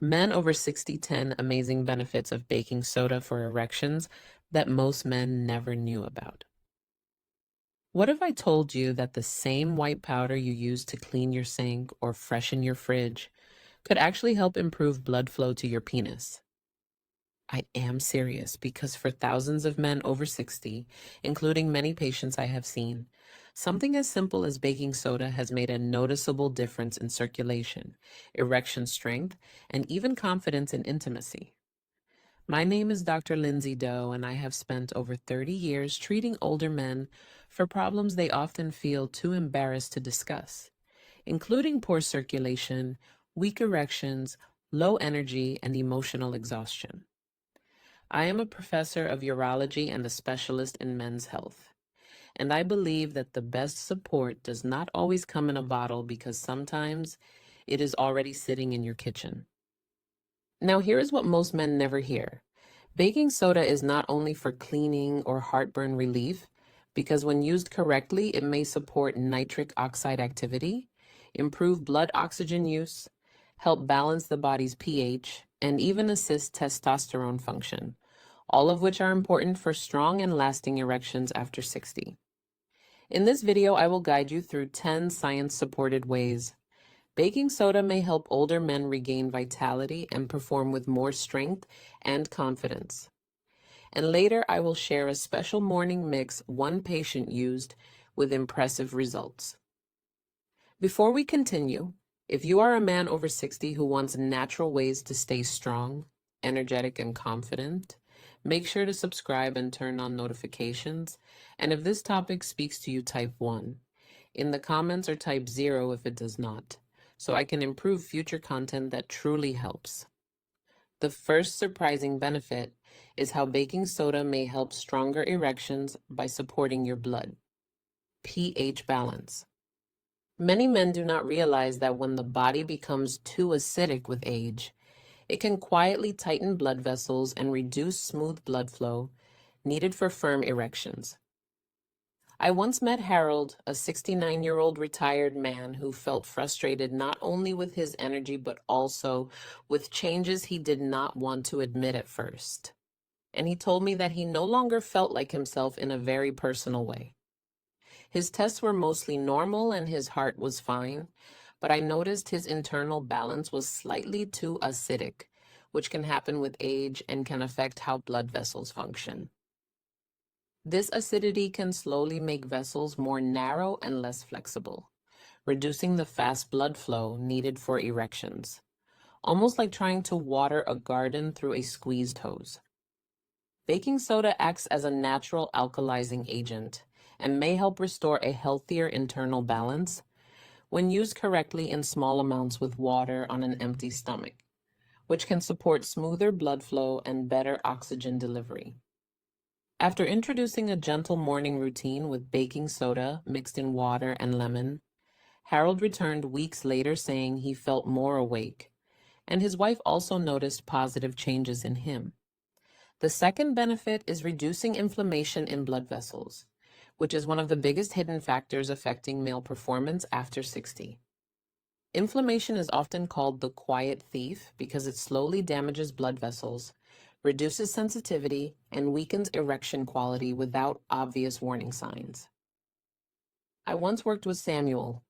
Men over 60 10 amazing benefits of baking soda for erections that most men never knew about. What if I told you that the same white powder you use to clean your sink or freshen your fridge could actually help improve blood flow to your penis? I am serious because for thousands of men over 60, including many patients I have seen, something as simple as baking soda has made a noticeable difference in circulation, erection strength, and even confidence in intimacy. My name is Dr. Lindsay Doe, and I have spent over 30 years treating older men for problems they often feel too embarrassed to discuss, including poor circulation, weak erections, low energy, and emotional exhaustion. I am a professor of urology and a specialist in men's health, and I believe that the best support does not always come in a bottle because sometimes it is already sitting in your kitchen. Now, here is what most men never hear. Baking soda is not only for cleaning or heartburn relief, because when used correctly, it may support nitric oxide activity, improve blood oxygen use, help balance the body's pH, and even assist testosterone function, all of which are important for strong and lasting erections after 60. In this video, I will guide you through 10 science-supported ways baking soda may help older men regain vitality and perform with more strength and confidence. And later, I will share a special morning mix one patient used with impressive results. Before we continue, if you are a man over 60 who wants natural ways to stay strong, energetic, and confident, make sure to subscribe and turn on notifications. And if this topic speaks to you, type 1. In the comments, or type 0 if it does not, so I can improve future content that truly helps. The first surprising benefit is how baking soda may help stronger erections by supporting your blood pH balance. Many men do not realize that when the body becomes too acidic with age, it can quietly tighten blood vessels and reduce smooth blood flow needed for firm erections. I once met Harold, a 69-year-old retired man who felt frustrated not only with his energy but also with changes he did not want to admit at first. And he told me that he no longer felt like himself in a very personal way. His tests were mostly normal and his heart was fine, but I noticed his internal balance was slightly too acidic, which can happen with age and can affect how blood vessels function. This acidity can slowly make vessels more narrow and less flexible, reducing the fast blood flow needed for erections, almost like trying to water a garden through a squeezed hose. Baking soda acts as a natural alkalizing agent and may help restore a healthier internal balance when used correctly in small amounts with water on an empty stomach, which can support smoother blood flow and better oxygen delivery. After introducing a gentle morning routine with baking soda mixed in water and lemon, Harold returned weeks later saying he felt more awake, and his wife also noticed positive changes in him. The second benefit is reducing inflammation in blood vessels, which is one of the biggest hidden factors affecting male performance after 60. Inflammation is often called the quiet thief because it slowly damages blood vessels, reduces sensitivity, and weakens erection quality without obvious warning signs. I once worked with Samuel,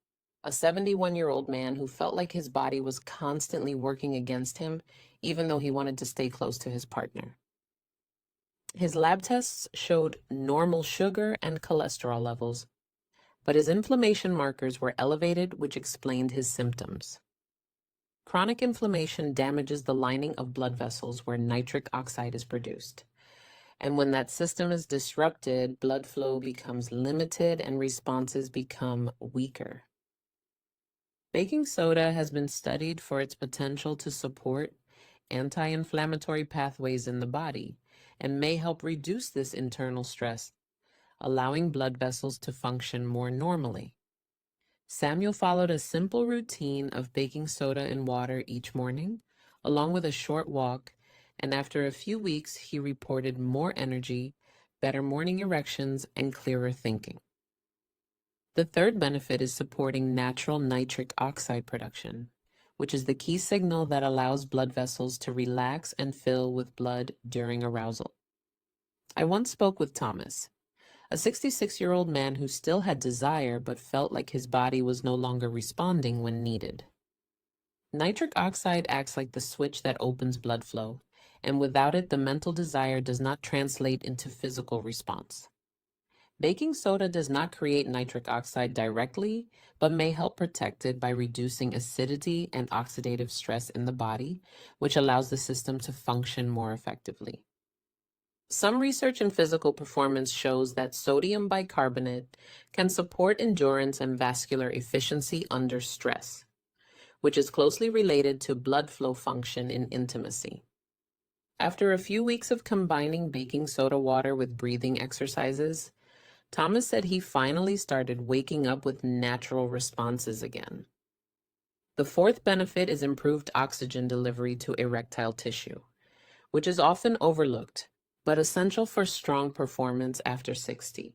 a 71-year-old man who felt like his body was constantly working against him, even though he wanted to stay close to his partner. His lab tests showed normal sugar and cholesterol levels, but his inflammation markers were elevated, which explained his symptoms. Chronic inflammation damages the lining of blood vessels where nitric oxide is produced. And when that system is disrupted, blood flow becomes limited and responses become weaker. Baking soda has been studied for its potential to support anti-inflammatory pathways in the body and may help reduce this internal stress, allowing blood vessels to function more normally. Samuel followed a simple routine of baking soda and water each morning, along with a short walk, and after a few weeks, he reported more energy, better morning erections, and clearer thinking. The third benefit is supporting natural nitric oxide production, which is the key signal that allows blood vessels to relax and fill with blood during arousal. I once spoke with Thomas, a 66-year-old man who still had desire but felt like his body was no longer responding when needed. Nitric oxide acts like the switch that opens blood flow, and without it, the mental desire does not translate into physical response. Baking soda does not create nitric oxide directly, but may help protect it by reducing acidity and oxidative stress in the body, which allows the system to function more effectively. Some research in physical performance shows that sodium bicarbonate can support endurance and vascular efficiency under stress, which is closely related to blood flow function in intimacy. After a few weeks of combining baking soda water with breathing exercises, Thomas said he finally started waking up with natural responses again. The fourth benefit is improved oxygen delivery to erectile tissue, which is often overlooked, but essential for strong performance after 60.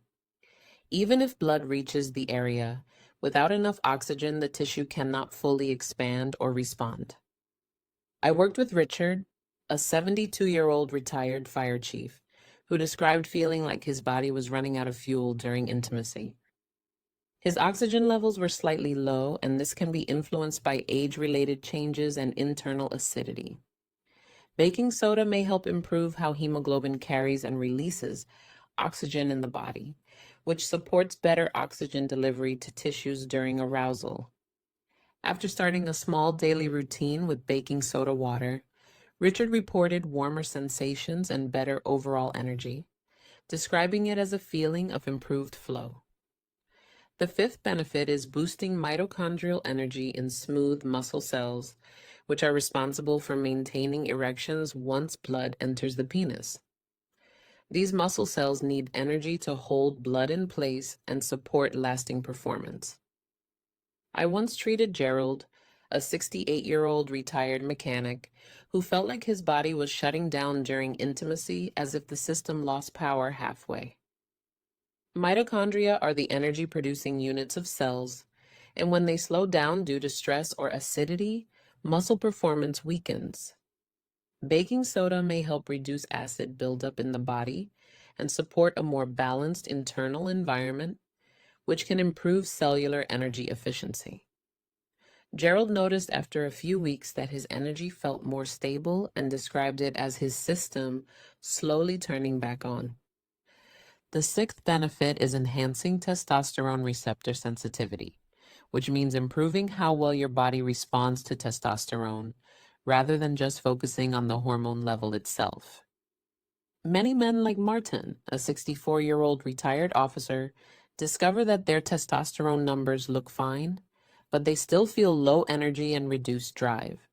Even if blood reaches the area, without enough oxygen, the tissue cannot fully expand or respond. I worked with Richard, a 72-year-old retired fire chief, who described feeling like his body was running out of fuel during intimacy. His oxygen levels were slightly low, and this can be influenced by age-related changes and internal acidity. Baking soda may help improve how hemoglobin carries and releases oxygen in the body, which supports better oxygen delivery to tissues during arousal. After starting a small daily routine with baking soda water, Richard reported warmer sensations and better overall energy, describing it as a feeling of improved flow. The fifth benefit is boosting mitochondrial energy in smooth muscle cells, which are responsible for maintaining erections once blood enters the penis. These muscle cells need energy to hold blood in place and support lasting performance. I once treated Gerald, a 68-year-old retired mechanic, who felt like his body was shutting down during intimacy as if the system lost power halfway. Mitochondria are the energy-producing units of cells, and when they slow down due to stress or acidity, muscle performance weakens. Baking soda may help reduce acid buildup in the body and support a more balanced internal environment, which can improve cellular energy efficiency. Gerald noticed after a few weeks that his energy felt more stable and described it as his system slowly turning back on. The sixth benefit is enhancing testosterone receptor sensitivity, which means improving how well your body responds to testosterone, rather than just focusing on the hormone level itself. Many men like Martin, a 64-year-old retired officer, discover that their testosterone numbers look fine, but they still feel low energy and reduced drive.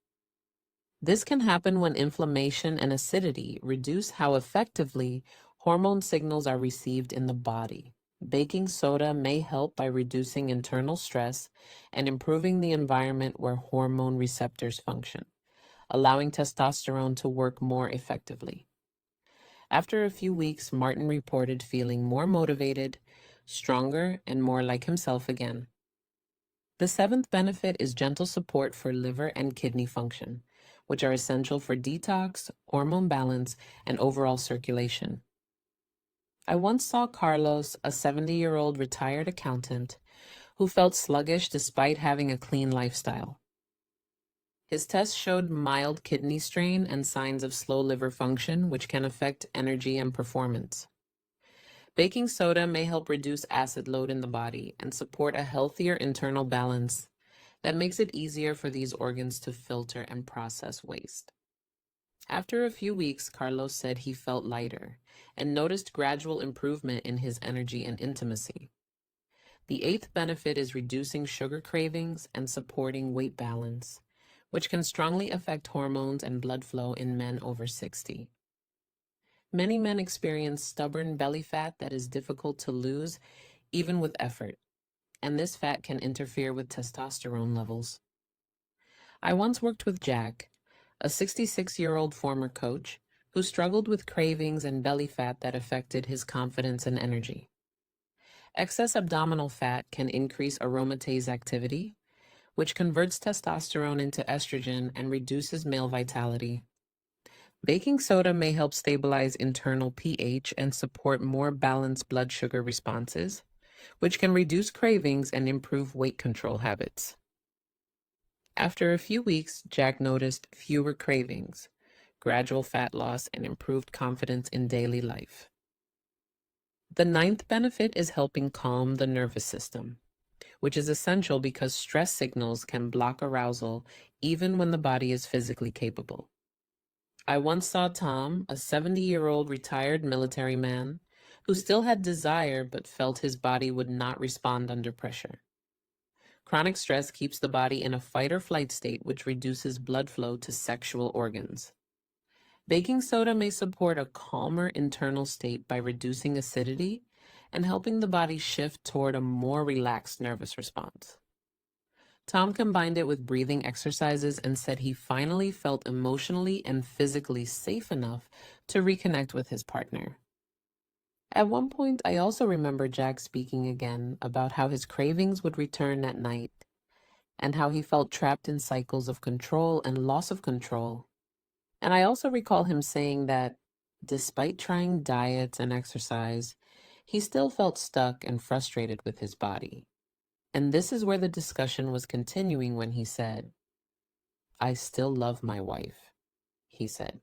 This can happen when inflammation and acidity reduce how effectively hormone signals are received in the body. Baking soda may help by reducing internal stress and improving the environment where hormone receptors function, allowing testosterone to work more effectively. After a few weeks, Martin reported feeling more motivated, stronger, and more like himself again. The seventh benefit is gentle support for liver and kidney function, which are essential for detox, hormone balance, and overall circulation. I once saw Carlos, a 70-year-old retired accountant, who felt sluggish despite having a clean lifestyle. His tests showed mild kidney strain and signs of slow liver function, which can affect energy and performance. Baking soda may help reduce acid load in the body and support a healthier internal balance that makes it easier for these organs to filter and process waste. After a few weeks, Carlos said he felt lighter and noticed gradual improvement in his energy and intimacy. The eighth benefit is reducing sugar cravings and supporting weight balance, which can strongly affect hormones and blood flow in men over 60. Many men experience stubborn belly fat that is difficult to lose, even with effort, and this fat can interfere with testosterone levels. I once worked with Jack, a 66-year-old former coach, who struggled with cravings and belly fat that affected his confidence and energy. Excess abdominal fat can increase aromatase activity, which converts testosterone into estrogen and reduces male vitality. Baking soda may help stabilize internal pH and support more balanced blood sugar responses, which can reduce cravings and improve weight control habits. After a few weeks, Jack noticed fewer cravings, gradual fat loss, and improved confidence in daily life. The ninth benefit is helping calm the nervous system, which is essential because stress signals can block arousal even when the body is physically capable. I once saw Tom, a 70-year-old retired military man, who still had desire but felt his body would not respond under pressure. Chronic stress keeps the body in a fight or flight state, which reduces blood flow to sexual organs. Baking soda may support a calmer internal state by reducing acidity and helping the body shift toward a more relaxed nervous response. Tom combined it with breathing exercises and said he finally felt emotionally and physically safe enough to reconnect with his partner. At one point, I also remember Jack speaking again about how his cravings would return at night and how he felt trapped in cycles of control and loss of control. And I also recall him saying that despite trying diets and exercise, he still felt stuck and frustrated with his body. And this is where the discussion was continuing when he said, "I still love my wife," he said.